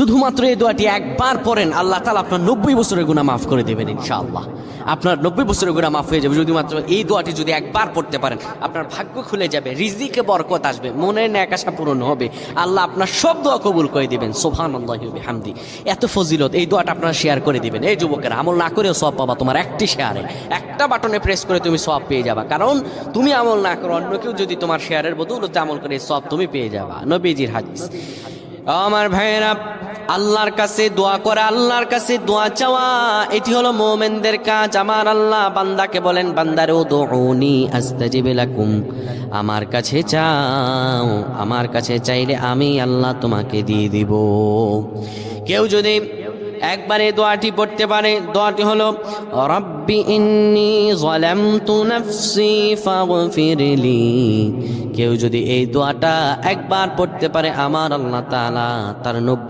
শুধুমাত্র এই দোয়াটি একবার পড়েন, আল্লাহ তাআলা আপনার 90 বছরের গুনাহ মাফ করে দেবেন ইনশাআল্লাহ। আপনার 90 বছরের গুনাহ মাফ হয়ে যাবে যদি মাত্র এই দোয়াটি যদি একবার পড়তে পারেন। আপনার ভাগ্য খুলে যাবে, রিজিকে বরকত আসবে, মনের ন্যাক আশা পূরণ হবে, আল্লাহ আপনার সব দোয়া কবুল করে দিবেন। সুবহানাল্লাহি ওয়া বিহামদি। এত ফজিলত, এই দোয়াটা আপনারা শেয়ার করে দিবেন। এই যুবকেরা, আমল না করেও সওয়াব পাবা। তোমার একটি শেয়ারে, একটা বাটনে প্রেস করে তুমি সওয়াব পেয়ে যাবা। কারণ তুমি আমল না করো, অন্য কেউ যদি তোমার শেয়ারের বদৌলতে আমল করে সওয়াব তুমি পেয়ে যাবা। নবীজির হাদিস। আমার ভাইয়েরা, আল্লাহর কাছে দোয়া করা, আল্লাহর কাছে দোয়া চাওয়া, এটি হলো মুমিনদের কাজ। আমার আল্লাহ বান্দাকে বলেন, বান্দারে উদউনি আস্তাজিব লাকুম, আমার কাছে চাও, আমার কাছে চাইলে আমি আল্লাহ তোমাকে দিয়ে দিব। কেউ যদি একবার এই দোয়াটি পড়তে পারে, দোয়াটি হলো রব্বি ইন্নী যালামতু নাফসি ফাগফিরলি। কেউ যদি এই দোয়াটা একবার পড়তে পারে, আমার আল্লাহ তাআলা তার 90